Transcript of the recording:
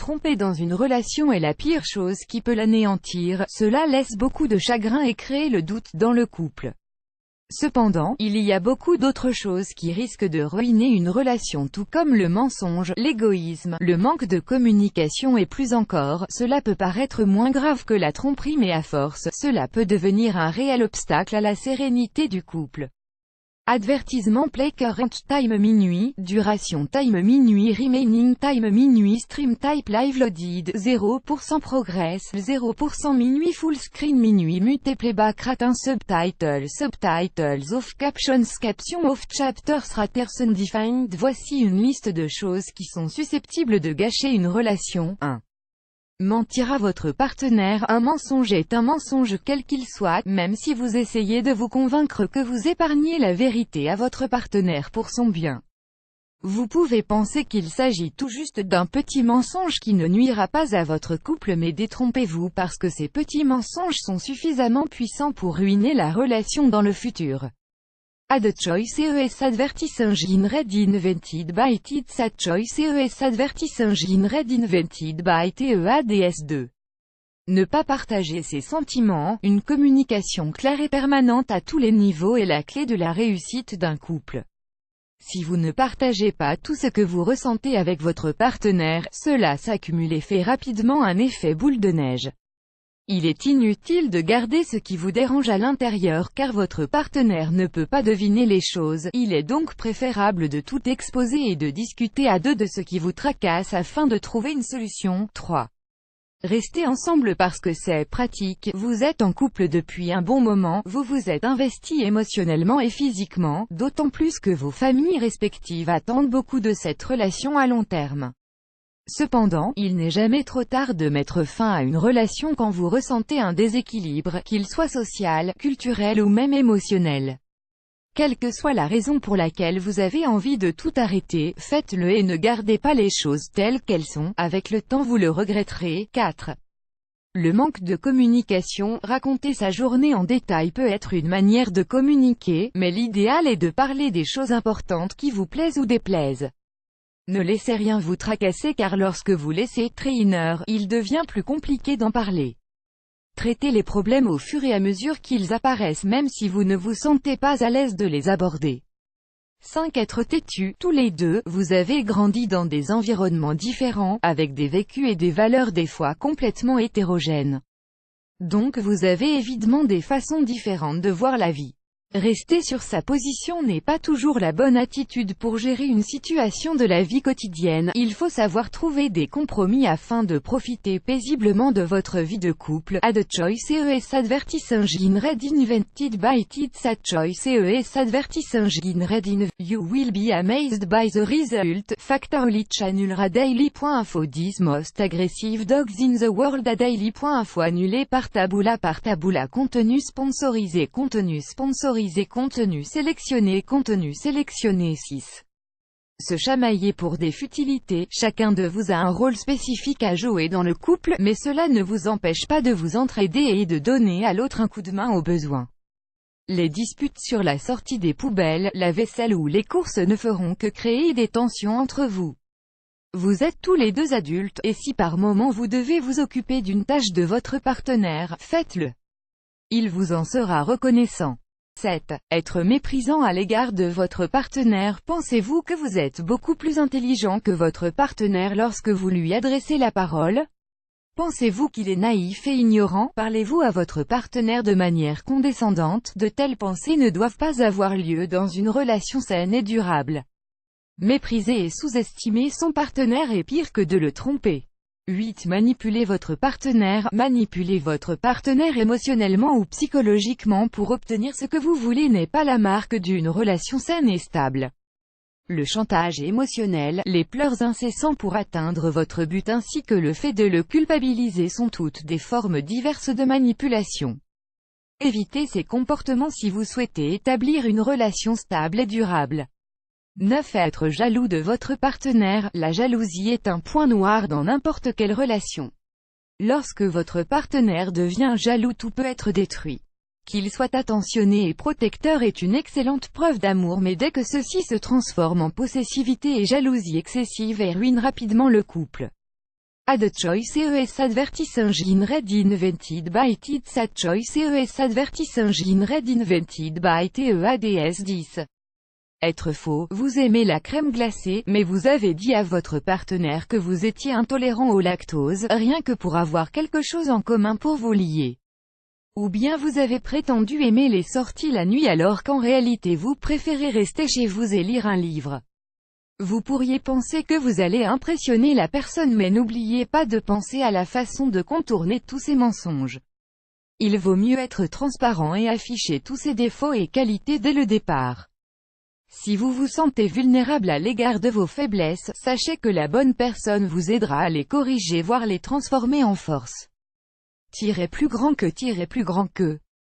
tromper dans une relation est la pire chose qui peut l'anéantir, cela laisse beaucoup de chagrin et crée le doute dans le couple. Cependant, il y a beaucoup d'autres choses qui risquent de ruiner une relation tout comme le mensonge, l'égoïsme, le manque de communication et plus encore, cela peut paraître moins grave que la tromperie mais à force, cela peut devenir un réel obstacle à la sérénité du couple. Avertissement play current time minuit, duration time minuit remaining time minuit stream type live loaded, 0% progress, 0% minuit full screen minuit mute playback ratin subtitles off captions off chapters raters undefined. Voici une liste de choses qui sont susceptibles de gâcher une relation. 1. Mentir à votre partenaire. Un mensonge est un mensonge quel qu'il soit, même si vous essayez de vous convaincre que vous épargnez la vérité à votre partenaire pour son bien. Vous pouvez penser qu'il s'agit tout juste d'un petit mensonge qui ne nuira pas à votre couple mais détrompez-vous parce que ces petits mensonges sont suffisamment puissants pour ruiner la relation dans le futur. Ad choice ES advertise engine red invented by TIDS. Ad choice ES advertise engine red invented by TEADS2. Ne pas partager ses sentiments. Une communication claire et permanente à tous les niveaux est la clé de la réussite d'un couple. Si vous ne partagez pas tout ce que vous ressentez avec votre partenaire, cela s'accumule et fait rapidement un effet boule de neige. Il est inutile de garder ce qui vous dérange à l'intérieur car votre partenaire ne peut pas deviner les choses, il est donc préférable de tout exposer et de discuter à deux de ce qui vous tracasse afin de trouver une solution. 3. Restez ensemble parce que c'est pratique, vous êtes en couple depuis un bon moment, vous vous êtes investi émotionnellement et physiquement, d'autant plus que vos familles respectives attendent beaucoup de cette relation à long terme. Cependant, il n'est jamais trop tard de mettre fin à une relation quand vous ressentez un déséquilibre, qu'il soit social, culturel ou même émotionnel. Quelle que soit la raison pour laquelle vous avez envie de tout arrêter, faites-le et ne gardez pas les choses telles qu'elles sont, avec le temps vous le regretterez. 4. Le manque de communication. Raconter sa journée en détail peut être une manière de communiquer, mais l'idéal est de parler des choses importantes qui vous plaisent ou déplaisent. Ne laissez rien vous tracasser car lorsque vous laissez traîner, il devient plus compliqué d'en parler. Traitez les problèmes au fur et à mesure qu'ils apparaissent même si vous ne vous sentez pas à l'aise de les aborder. 5. Être têtu. Tous les deux, vous avez grandi dans des environnements différents, avec des vécus et des valeurs des fois complètement hétérogènes. Donc vous avez évidemment des façons différentes de voir la vie. Rester sur sa position n'est pas toujours la bonne attitude pour gérer une situation de la vie quotidienne, il faut savoir trouver des compromis afin de profiter paisiblement de votre vie de couple. Ad choice ES advertise engine red invented by TIDS. Ad choice ES advertise engine red you will be amazed by the result. Factorly channel daily.info 10 most aggressive dogs in the world. Daily.info annulé par Taboola. Contenu sponsorisé. Contenu sélectionné 6. Se chamailler pour des futilités. Chacun de vous a un rôle spécifique à jouer dans le couple, mais cela ne vous empêche pas de vous entraider et de donner à l'autre un coup de main au besoin. Les disputes sur la sortie des poubelles, la vaisselle ou les courses ne feront que créer des tensions entre vous. Vous êtes tous les deux adultes, et si par moment vous devez vous occuper d'une tâche de votre partenaire, faites-le. Il vous en sera reconnaissant. 7. Être méprisant à l'égard de votre partenaire. Pensez-vous que vous êtes beaucoup plus intelligent que votre partenaire lorsque vous lui adressez la parole? Pensez-vous qu'il est naïf et ignorant? Parlez-vous à votre partenaire de manière condescendante? De telles pensées ne doivent pas avoir lieu dans une relation saine et durable. Mépriser et sous-estimer son partenaire est pire que de le tromper. 8. Manipulez votre partenaire. Manipuler votre partenaire émotionnellement ou psychologiquement pour obtenir ce que vous voulez n'est pas la marque d'une relation saine et stable. Le chantage émotionnel, les pleurs incessants pour atteindre votre but ainsi que le fait de le culpabiliser sont toutes des formes diverses de manipulation. Évitez ces comportements si vous souhaitez établir une relation stable et durable. 9. Être jaloux de votre partenaire. La jalousie est un point noir dans n'importe quelle relation. Lorsque votre partenaire devient jaloux, tout peut être détruit. Qu'il soit attentionné et protecteur est une excellente preuve d'amour, mais dès que ceci se transforme en possessivité et jalousie excessive, elle ruine rapidement le couple. Ad choice ES advertising red invented by It's a choice ES advertising red invented by TEADS 10. Être faux, vous aimez la crème glacée, mais vous avez dit à votre partenaire que vous étiez intolérant au lactose, rien que pour avoir quelque chose en commun pour vous lier. Ou bien vous avez prétendu aimer les sorties la nuit alors qu'en réalité vous préférez rester chez vous et lire un livre. Vous pourriez penser que vous allez impressionner la personne mais n'oubliez pas de penser à la façon de contourner tous ces mensonges. Il vaut mieux être transparent et afficher tous ses défauts et qualités dès le départ. Si vous vous sentez vulnérable à l'égard de vos faiblesses, sachez que la bonne personne vous aidera à les corriger voire les transformer en force. Plus grand que